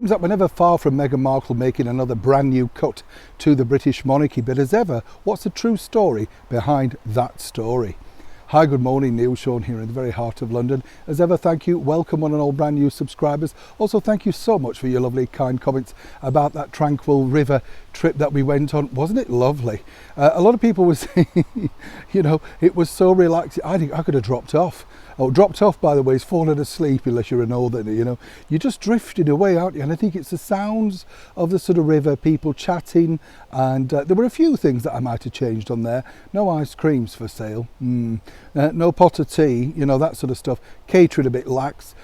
Seems like we're never far from Meghan Markle making another brand new cut to the British monarchy, but as ever, what's the true story behind that story? Hi, good morning, Neil Sean here in the very heart of London. As ever, thank you, welcome one and all brand new subscribers. Also, thank you so much for your lovely, kind comments about that tranquil river trip that we went on. Wasn't it lovely? A lot of people were saying, you know, it was so relaxing. I think I could have dropped off. Oh, dropped off, by the way, is falling asleep unless you're a northerner, you know. You're just drifting away, aren't you? And I think it's the sounds of the sort of river, people chatting, and there were a few things that I might have changed on there. No ice creams for sale, no pot of tea, you know, that sort of stuff. Catering a bit lax,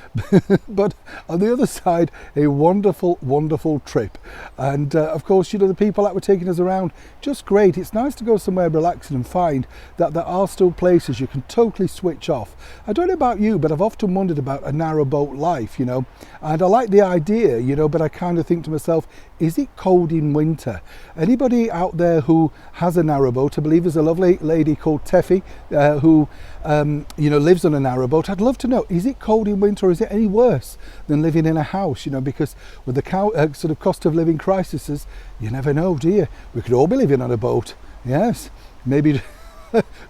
but on the other side, a wonderful, wonderful trip. And of course, you know, the people that were taking us around, just great. It's nice to go somewhere relaxing and find that there are still places you can totally switch off. I don't know about you, but I've often wondered about a narrowboat life, you know, and I like the idea, you know, but I kind of think to myself, is it cold in winter? Anybody out there who has a narrowboat? I believe there's a lovely lady called Teffy who, you know, lives on a narrowboat. I'd love to know, is it cold in winter or is it any worse than living in a house, you know, because with the sort of cost of living crises, you never know, do you? We could all be living on a boat. Yes, maybe.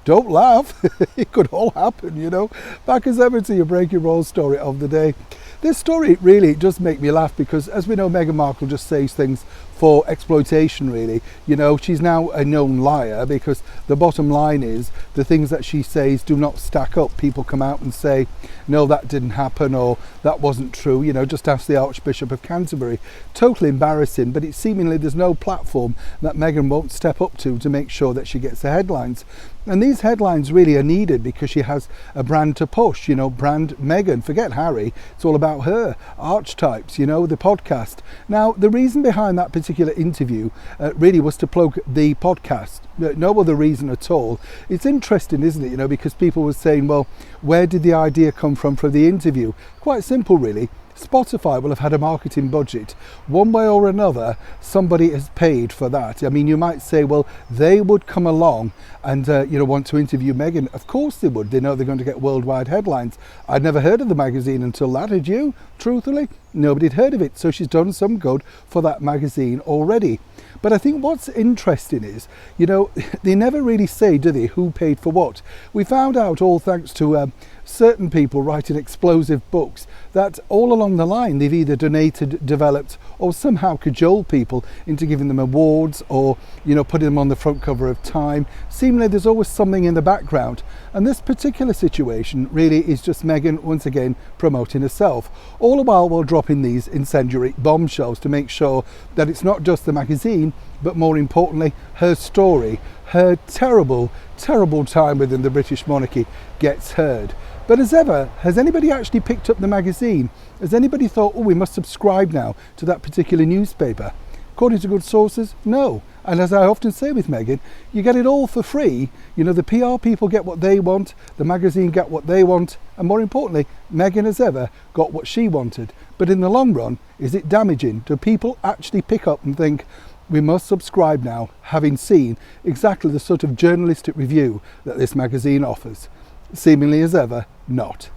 Don't laugh, it could all happen, you know. Back as ever to your breaking roll story of the day. This story really does make me laugh because, as we know, Meghan Markle just says things for exploitation, really. You know, she's now a known liar because the bottom line is the things that she says do not stack up. People come out and say, no, that didn't happen, or that wasn't true. You know, just ask the Archbishop of Canterbury. Totally embarrassing, but it's seemingly there's no platform that Meghan won't step up to make sure that she gets the headlines. And these headlines really are needed because she has a brand to push, you know, brand Meghan. Forget Harry, it's all about her. Archetypes, you know, the podcast. Now, the reason behind that particular interview really was to plug the podcast. No other reason at all. It's interesting, isn't it, you know, because people were saying, well, where did the idea come from for the interview? Quite simple, really. Spotify will have had a marketing budget. One way or another, somebody has paid for that. I mean, you might say, well, they would come along and, you know, want to interview Meghan. Of course they would. They know they're going to get worldwide headlines. I'd never heard of the magazine until that. Had you? Truthfully, nobody'd heard of it. So she's done some good for that magazine already. But I think what's interesting is, you know, they never really say, do they, who paid for what. We found out, all thanks to certain people writing explosive books, that all along the line they've either donated, developed, or somehow cajoled people into giving them awards or, you know, putting them on the front cover of Time. Seemingly there's always something in the background. And this particular situation really is just Meghan once again promoting herself, all the while dropping these incendiary bombshells to make sure that it's not just the magazine, but more importantly, her story, her terrible, terrible time within the British monarchy gets heard. But as ever, has anybody actually picked up the magazine? Has anybody thought, oh, we must subscribe now to that particular newspaper? According to good sources, no. And as I often say with Meghan, you get it all for free. You know, the PR people get what they want, the magazine get what they want, and more importantly, Meghan as ever got what she wanted. But in the long run, is it damaging? Do people actually pick up and think, we must subscribe now, having seen exactly the sort of journalistic review that this magazine offers? Seemingly as ever, not.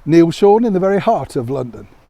Neil Sean in the very heart of London.